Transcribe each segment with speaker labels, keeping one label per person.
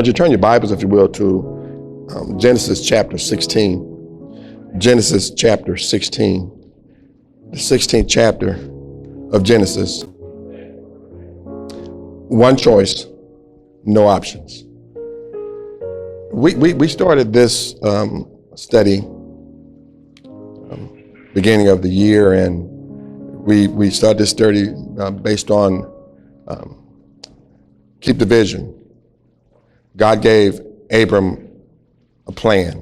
Speaker 1: Won't you turn your Bibles, if you will, to Genesis chapter 16. Genesis chapter 16. The 16th chapter of Genesis. One choice, no options. We started this study beginning of the year, and we started this study based on keep the vision. God gave Abram a plan,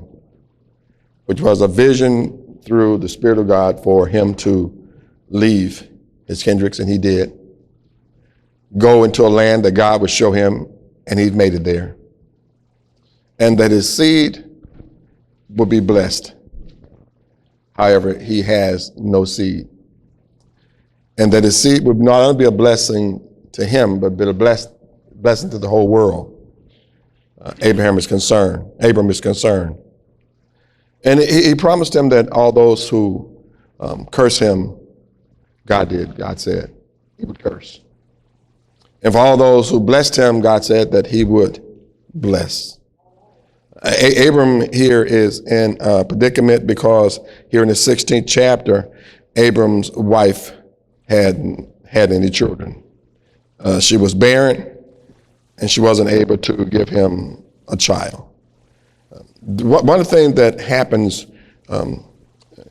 Speaker 1: which was a vision through the Spirit of God for him to leave his kindreds, and he did. Go into a land that God would show him, and he made it there. And that his seed would be blessed. However, he has no seed. And that his seed would not only be a blessing to him, but be a blessing to the whole world. Abram is concerned. And he promised him that all those who curse him, God said he would curse. And for all those who blessed him, God said that he would bless. Abram here is in a predicament because here in the 16th chapter, Abram's wife hadn't had any children. She was barren, and she wasn't able to give him a child. One of the things that happens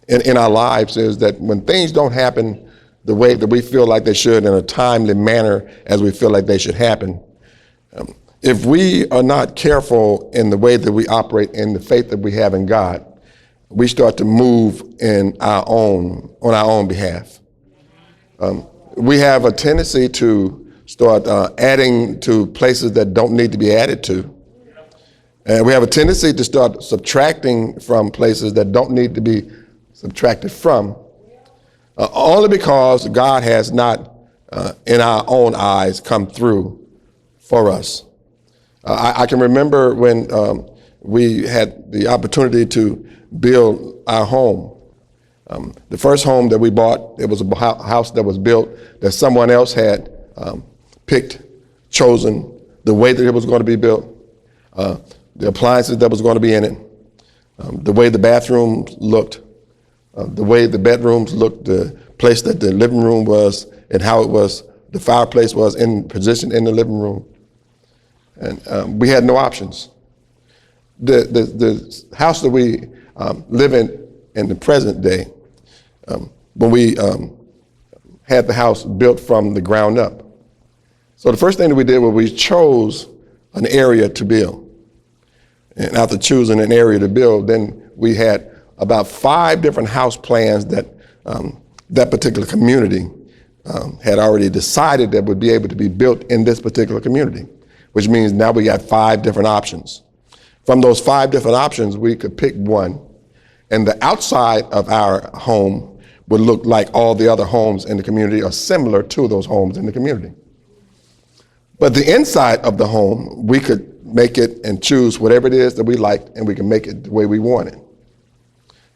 Speaker 1: in our lives is that when things don't happen the way that we feel like they should in a timely manner as we feel like they should happen, if we are not careful in the way that we operate in the faith that we have in God, we start to move on our own behalf. We have a tendency to start adding to places that don't need to be added to. And we have a tendency to start subtracting from places that don't need to be subtracted from, only because God has not, in our own eyes, come through for us. I can remember when we had the opportunity to build our home. The first home that we bought, it was a house that was built that someone else had chosen the way that it was going to be built, the appliances that was going to be in it, the way the bathrooms looked, the way the bedrooms looked, the place that the living room was, and how it was, the fireplace was in position in the living room. And we had no options. The house that we live in the present day, when we had the house built from the ground up. So the first thing that we did was we chose an area to build. And after choosing an area to build, then we had about 5 different house plans that that particular community had already decided that would be able to be built in this particular community, which means now we got 5 different options. From those 5 different options, we could pick one, and the outside of our home would look like all the other homes in the community or similar to those homes in the community. But the inside of the home, we could make it and choose whatever it is that we liked, and we can make it the way we want it.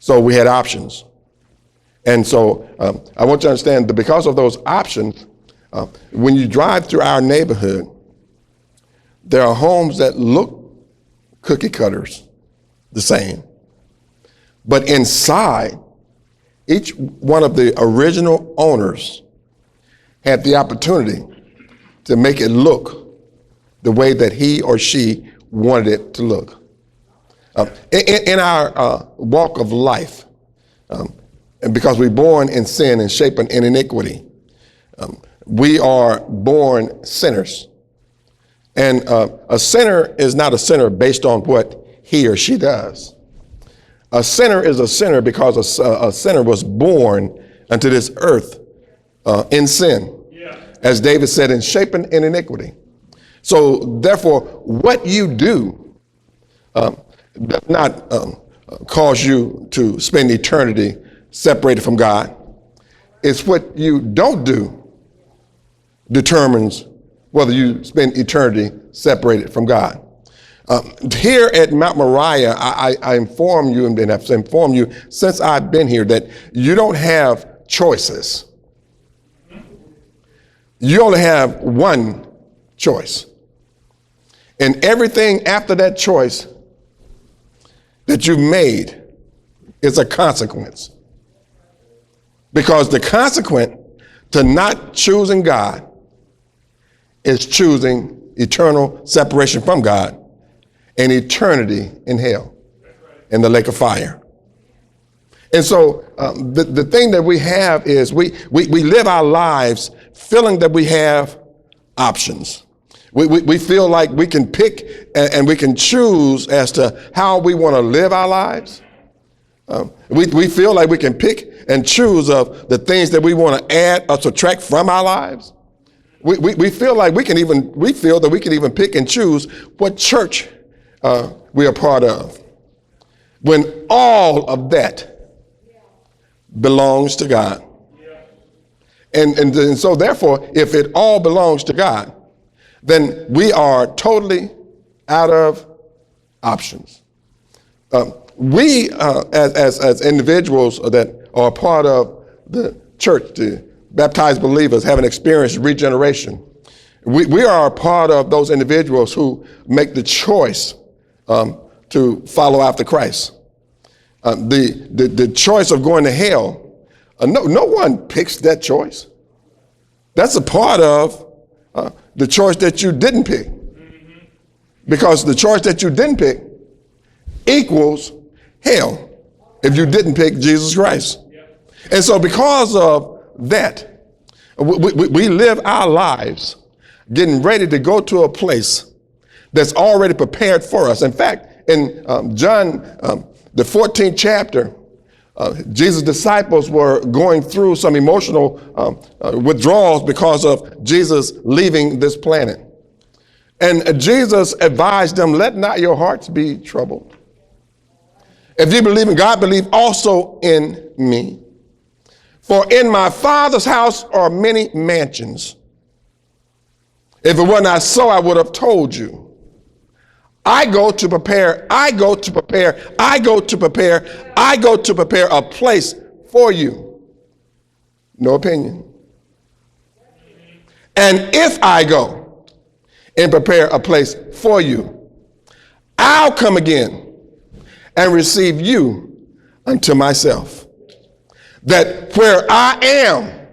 Speaker 1: So we had options. And so I want you to understand that because of those options, when you drive through our neighborhood, there are homes that look cookie cutters, the same. But inside, each one of the original owners had the opportunity to make it look the way that he or she wanted it to look. In our walk of life, and because we're born in sin and shapen in iniquity, we are born sinners. And a sinner is not a sinner based on what he or she does. A sinner is a sinner because a sinner was born unto this earth in sin. As David said, in shapen in iniquity. So therefore, what you do does not cause you to spend eternity separated from God. It's what you don't do determines whether you spend eternity separated from God. Here at Mount Moriah, I inform you and have informed you since I've been here that you don't have choices. You only have one choice. And everything after that choice that you've made is a consequence. Because the consequence to not choosing God is choosing eternal separation from God and eternity in hell, in the lake of fire. And so the thing that we have is we live our lives feeling that we have options. We feel like we can pick and we can choose as to how we want to live our lives. We feel like we can pick and choose of the things that we want to add or subtract from our lives. We feel like we feel that we can even pick and choose what church we are part of, when all of that belongs to God. And so therefore, if it all belongs to God, then we are totally out of options. We, as individuals that are part of the church, the baptized believers, having experienced regeneration, we are a part of those individuals who make the choice to follow after Christ. The choice of going to hell, no one picks that choice. That's a part of the choice that you didn't pick. Because the choice that you didn't pick equals hell if you didn't pick Jesus Christ. And so because of that, we live our lives getting ready to go to a place that's already prepared for us. In fact, in John, the 14th chapter, Jesus' disciples were going through some emotional withdrawals because of Jesus leaving this planet. And Jesus advised them, let not your hearts be troubled. If you believe in God, believe also in me. For in my Father's house are many mansions. If it were not so, I would have told you. I go to prepare a place for you. No opinion. And if I go and prepare a place for you, I'll come again and receive you unto myself. That where I am,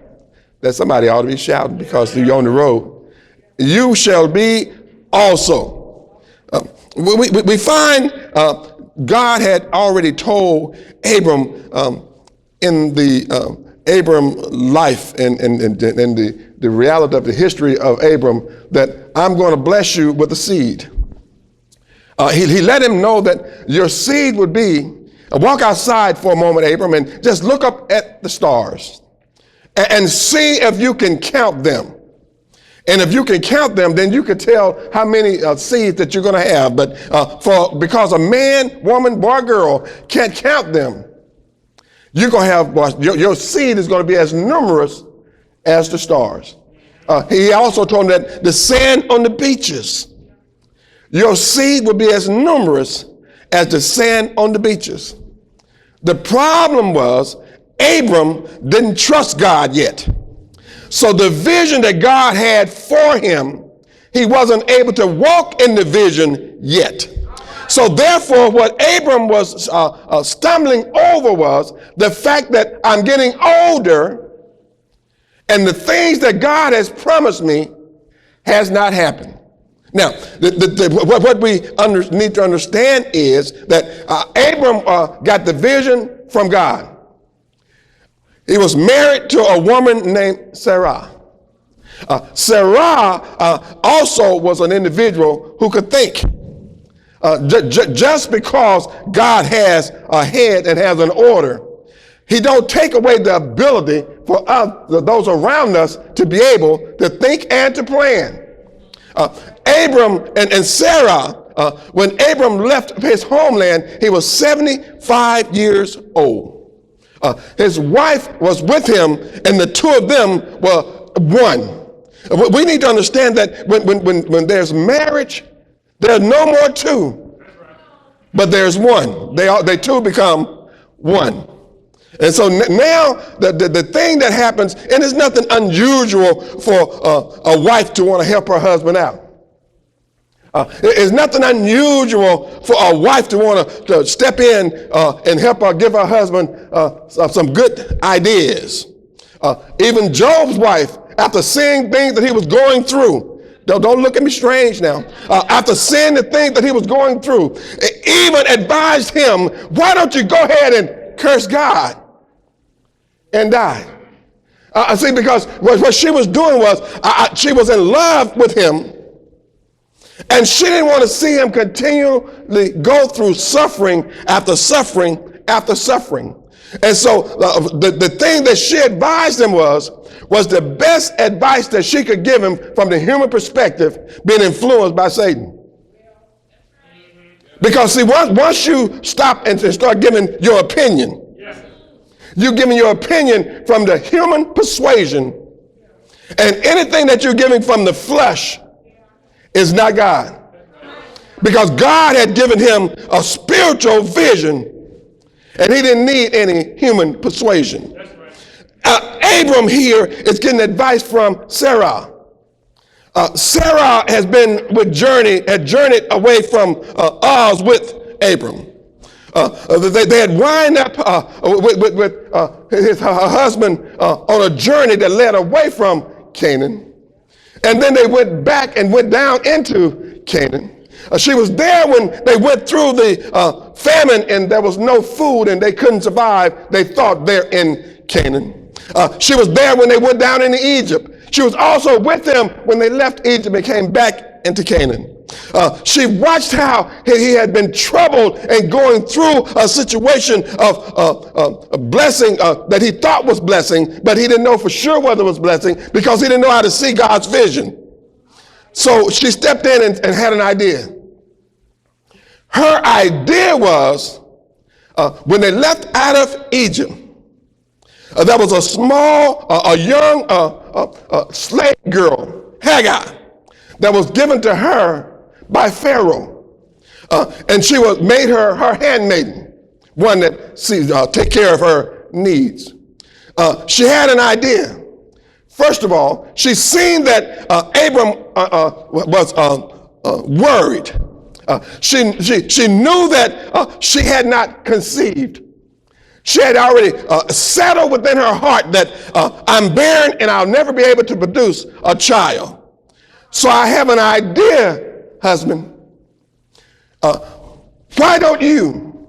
Speaker 1: that somebody ought to be shouting because you're on the road, you shall be also. We find God had already told Abram in the Abram life and the reality of the history of Abram that I'm going to bless you with a seed. He let him know that your seed would be, walk outside for a moment, Abram, and just look up at the stars and see if you can count them. And if you can count them, then you can tell how many seeds that you're going to have. But because a man, woman, boy, girl can't count them, you're going to have, your seed is going to be as numerous as the stars. He also told them that the sand on the beaches, your seed will be as numerous as the sand on the beaches. The problem was Abram didn't trust God yet. So the vision that God had for him, he wasn't able to walk in the vision yet. So therefore, what Abram was stumbling over was the fact that I'm getting older and the things that God has promised me has not happened. Now, what we need to understand is that Abram got the vision from God. He was married to a woman named Sarah. Sarah also was an individual who could think. Just because God has a head and has an order, he don't take away the ability for those around us to be able to think and to plan. Abram and Sarah, when Abram left his homeland, he was 75 years old. His wife was with him, and the two of them were one. We need to understand that when there's marriage, there's no more two, but there's one. They two become one. And so now the thing that happens, and it's nothing unusual for a wife to want to help her husband out. It's nothing unusual for a wife to want to step in and help her give her husband some good ideas. Even Job's wife, after seeing things that he was going through, don't look at me strange now. After seeing the things that he was going through, even advised him, why don't you go ahead and curse God and die? See, because what she was doing was she was in love with him, and she didn't want to see him continually go through suffering after suffering after suffering. And so the thing that she advised him was the best advice that she could give him from the human perspective, being influenced by Satan. Because see, once you stop and start giving your opinion, you're giving your opinion from the human persuasion, and anything that you're giving from the flesh is not God. Because God had given him a spiritual vision, and he didn't need any human persuasion. Abram here is getting advice from Sarah. Sarah had journeyed away from Uz with Abram. They had wind up with her husband on a journey that led away from Canaan. And then they went back and went down into Canaan. She was there when they went through the famine and there was no food and they couldn't survive, they thought, there in Canaan. She was there when they went down into Egypt. She was also with them when they left Egypt and came back into Canaan. She watched how he had been troubled and going through a situation of a blessing that he thought was blessing, but he didn't know for sure whether it was blessing because he didn't know how to see God's vision. So she stepped in and had an idea. Her idea was when they left out of Egypt, there was a young slave girl, Hagar, that was given to her by Pharaoh. And she made her handmaiden, one that take care of her needs. She had an idea. First of all, she seen that Abram was worried. She knew that she had not conceived. She had already settled within her heart that I'm barren and I'll never be able to produce a child. So I have an idea, husband. Why don't you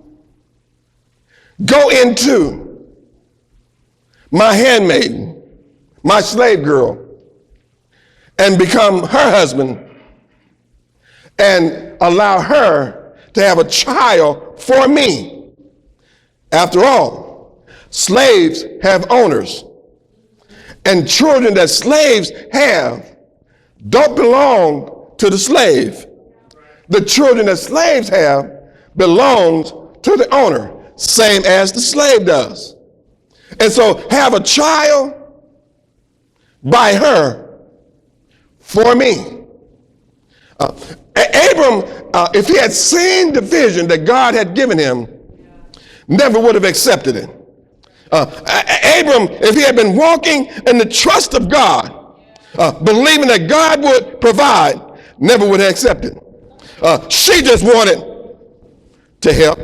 Speaker 1: go into my handmaiden, my slave girl, and become her husband and allow her to have a child for me. After all, slaves have owners, and children that slaves have don't belong to the slave. The children that slaves have belongs to the owner, same as the slave does. And so have a child by her for me. Abram, if he had seen the vision that God had given him, never would have accepted it. Abram, if he had been walking in the trust of God, believing that God would provide, never would have accepted. She just wanted to help.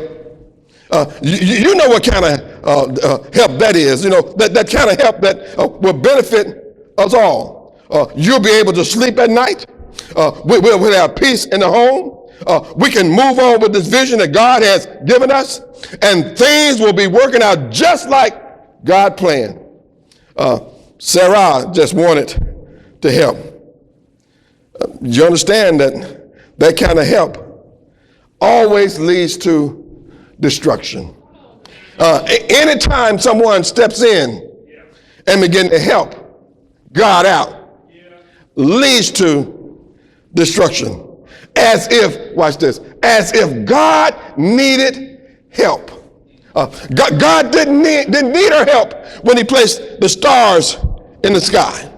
Speaker 1: You know what kind of help that is. You know, that kind of help that will benefit us all. You'll be able to sleep at night. We'll have peace in the home. We can move on with this vision that God has given us, and things will be working out just like God planned. Sarah just wanted to help. You understand that kind of help always leads to destruction. Anytime someone steps in and begin to help God out, leads to destruction. As if, watch this, as if God needed help. God didn't need her help when he placed the stars in the sky.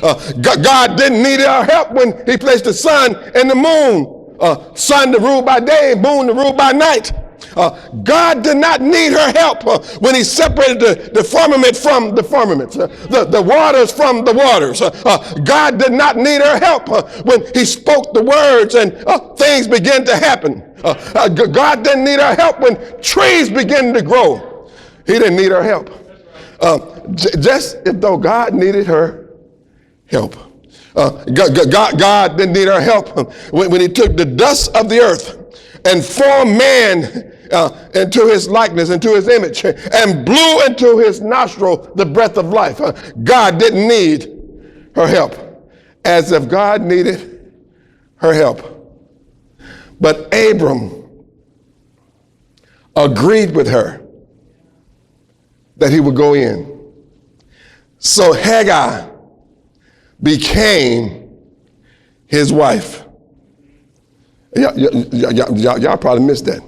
Speaker 1: God didn't need our help when he placed the sun and the moon. Sun to rule by day, moon to rule by night. God did not need her help when he separated the firmament from the firmaments, the waters from the waters. God did not need her help when he spoke the words and things began to happen. God didn't need her help when trees began to grow. He didn't need her help. Just as though God needed her help. God didn't need our help when he took the dust of the earth and formed man into his likeness, into his image, and blew into his nostril the breath of life. God didn't need her help, as if God needed her help. But Abram agreed with her that he would go in. So Hagar became his wife. Y'all probably missed that.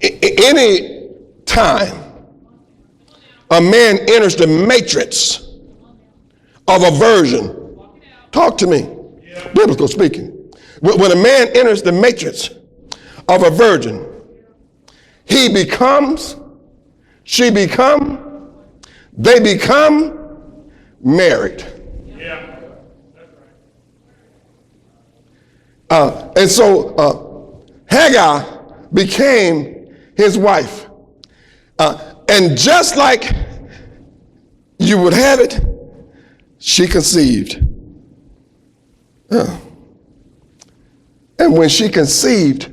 Speaker 1: Any time a man enters the matrix of a virgin, talk to me, biblical speaking. When a man enters the matrix of a virgin, he becomes, she become, they become married. And so Hagar became his wife. And just like you would have it, she conceived. And when she conceived,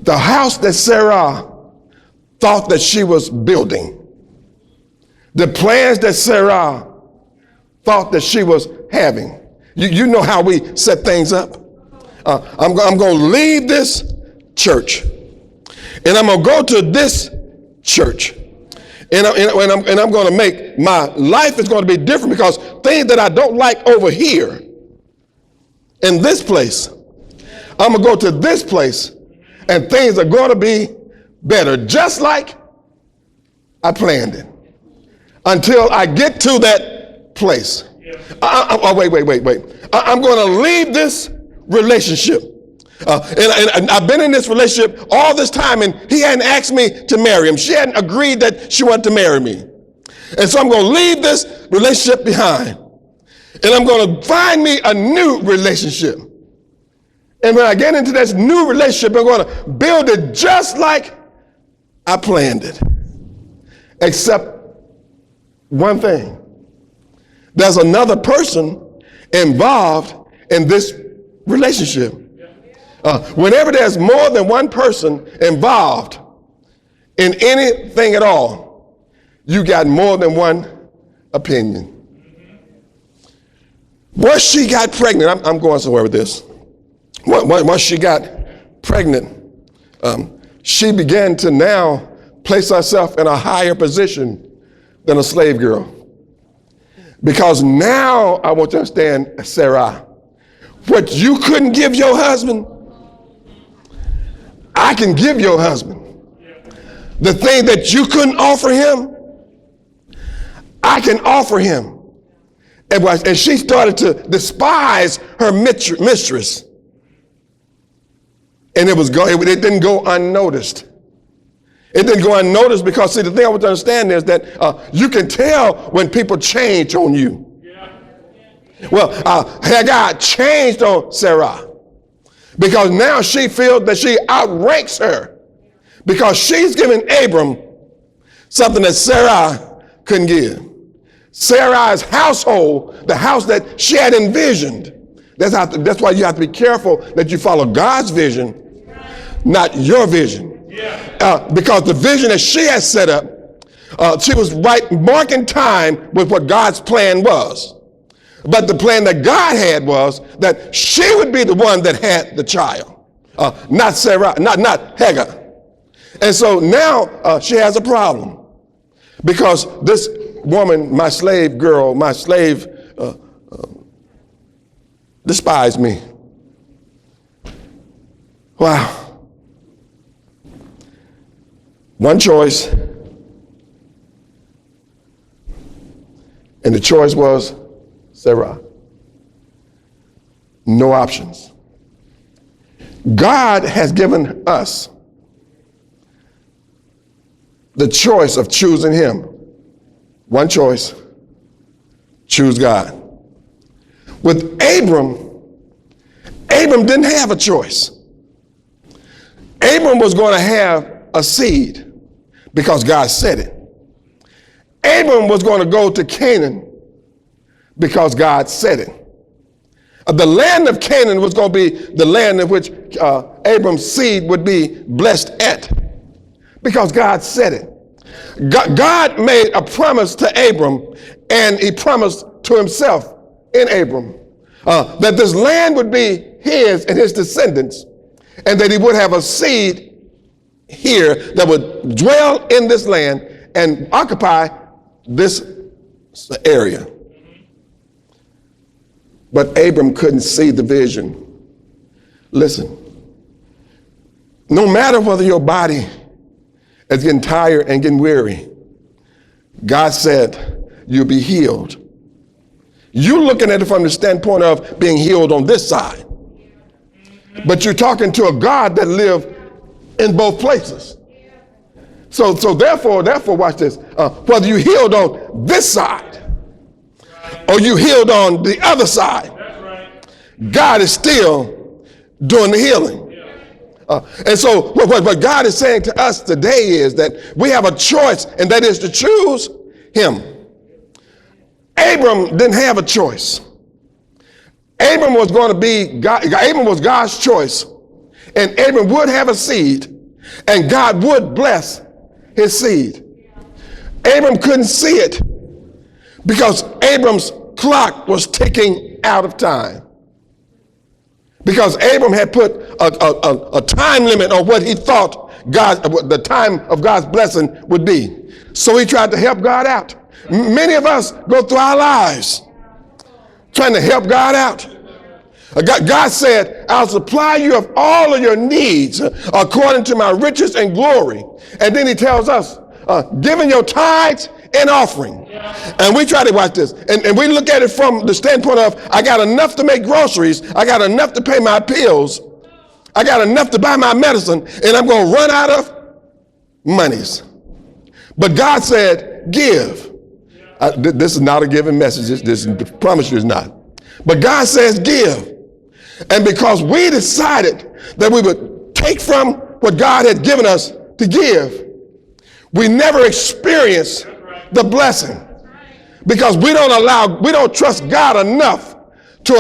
Speaker 1: the house that Sarah thought that she was building, the plans that Sarah thought that she was having. You know how we set things up. I'm going to leave this church, and I'm going to go to this church, and I'm going to make my life is going to be different because things that I don't like over here in this place, I'm going to go to this place, and things are going to be better, just like I planned it, until I get to that place. Wait. I'm going to leave this relationship. And I've been in this relationship all this time, and he hadn't asked me to marry him. She hadn't agreed that she wanted to marry me. And so I'm going to leave this relationship behind. And I'm going to find me a new relationship. And when I get into this new relationship, I'm going to build it just like I planned it. Except one thing. There's another person involved in this relationship. Whenever there's more than one person involved in anything at all, you got more than one opinion. Once she got pregnant, I'm going somewhere with this. Once she got pregnant, she began to now place herself in a higher position than a slave girl. Because now I want you to understand, Sarah, what you couldn't give your husband, I can give your husband. The thing that you couldn't offer him, I can offer him. And she started to despise her mistress. And it didn't go unnoticed. It didn't go unnoticed because, see, the thing I want to understand is that you can tell when people change on you. Well, Hagar changed on Sarah because now she feels that she outranks her because she's giving Abram something that Sarah couldn't give. Sarah's household, the house that she had envisioned. That's why you have to be careful that you follow God's vision, not your vision. Because the vision that she had set up, she was marking time with what God's plan was. But the plan that God had was that she would be the one that had the child, not Sarah, not Hagar. And so now she has a problem because this woman, my slave girl, my slave, despised me. Wow. One choice, and the choice was Sarah. No options. God has given us the choice of choosing him. One choice, choose God. With Abram didn't have a choice. Abram was going to have a seed because God said it. Abram was going to go to Canaan because God said it. The land of Canaan was going to be the land in which Abram's seed would be blessed at because God said it. God made a promise to Abram, and he promised to himself in Abram that this land would be his and his descendants, and that he would have a seed here that would dwell in this land and occupy this area. But Abram couldn't see the vision. Listen, no matter whether your body is getting tired and getting weary, God said you'll be healed. You're looking at it from the standpoint of being healed on this side. But you're talking to a God that lived in both places. So therefore, watch this. Whether you healed on this side or you healed on the other side, God is still doing the healing. And so what God is saying to us today is that we have a choice, and that is to choose him. Abram didn't have a choice. Abram was going to be God. Abram was God's choice, and Abram would have a seed, and God would bless his seed. Abram couldn't see it because Abram's clock was ticking out of time. Because Abram had put a time limit on what he thought the time of God's blessing would be. So he tried to help God out. Many of us go through our lives trying to help God out. God said, I'll supply you of all of your needs according to my riches and glory. And then he tells us, giving your tithes and offering. And we try to watch this. And we look at it from the standpoint of, I got enough to make groceries. I got enough to pay my bills. I got enough to buy my medicine. And I'm going to run out of monies. But God said, give. This is not a giving message. This promise you is not. But God says, give. And because we decided that we would take from what God had given us to give, we never experience the blessing because we don't trust God enough to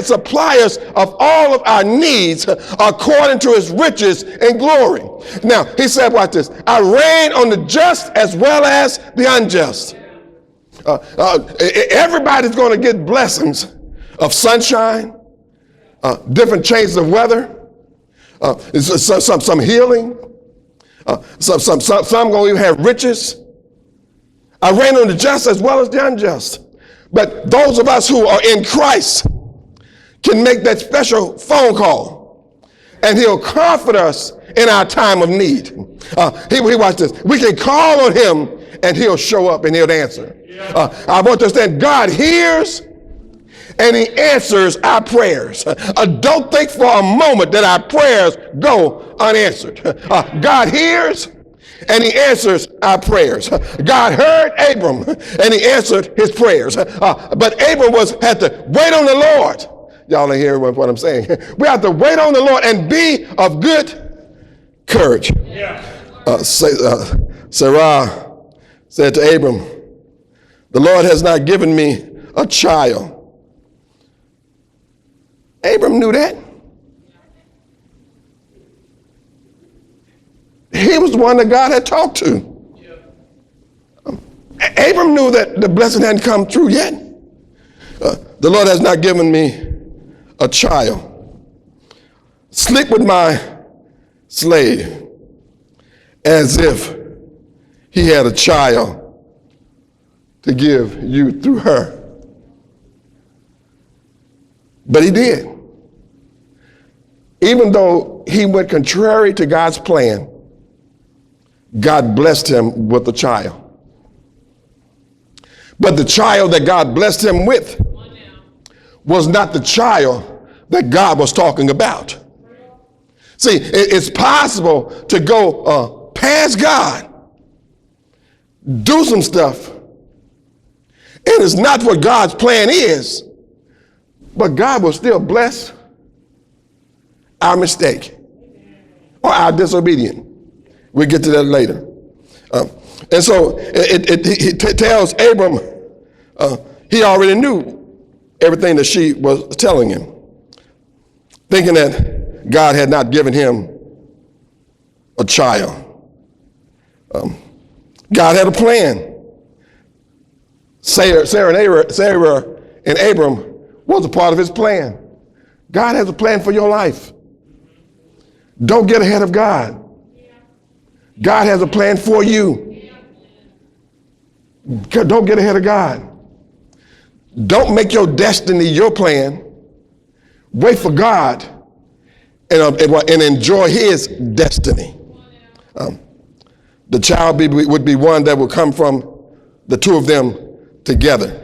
Speaker 1: supply us of all of our needs according to his riches and glory. Now, he said, watch this, I reign on the just as well as the unjust. Everybody's going to get blessings of sunshine, different changes of weather, some healing, some going to even have riches. I reign on the just as well as the unjust. But those of us who are in Christ can make that special phone call, and he'll comfort us in our time of need. He watch this. We can call on him, and he'll show up and he'll answer. I want to understand, God hears and he answers our prayers. Don't think for a moment that our prayers go unanswered. God hears and he answers our prayers. God heard Abram and he answered his prayers. But Abram had to wait on the Lord. Y'all ain't hearing what I'm saying. We have to wait on the Lord and be of good courage. Sarah said to Abram, the Lord has not given me a child. Abram knew that. He was the one that God had talked to. Abram knew that the blessing hadn't come through yet. The Lord has not given me a child. Sleep with my slave as if he had a child to give you through her. But he did. Even though he went contrary to God's plan, God blessed him with a child. But the child that God blessed him with was not the child that God was talking about. See, it's possible to go past God, do some stuff, and it's not what God's plan is, but God will still bless our mistake or our disobedience. We'll get to that later. And so it tells Abram, he already knew everything that she was telling him, thinking that God had not given him a child. God had a plan. Sarah and Abram was a part of his plan. God has a plan for your life. Don't get ahead of God. God has a plan for you. Don't get ahead of God. Don't make your destiny your plan. Wait for God and enjoy his destiny. The child would be one that would come from the two of them together.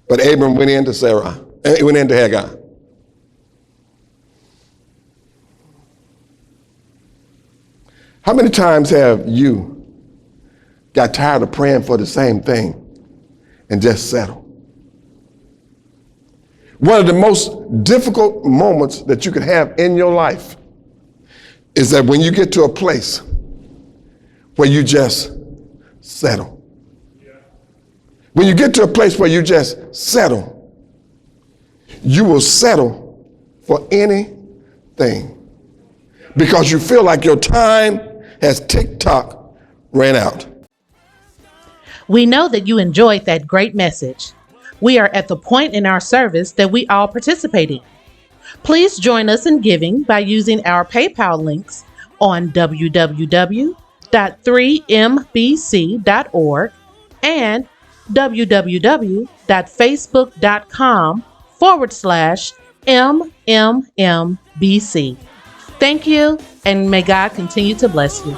Speaker 1: But Abram went into Sarah, and he went into Hagar. How many times have you got tired of praying for the same thing and just settled? One of the most difficult moments that you could have in your life is that when you get to a place where you just settle. When you get to a place where you just settle, you will settle for anything because you feel like your time has tick-tock ran out.
Speaker 2: We know that you enjoyed that great message. We are at the point in our service that we all participate in. Please join us in giving by using our PayPal links on www.3mbc.org and www.facebook.com/MMMBC. Thank you, and may God continue to bless you.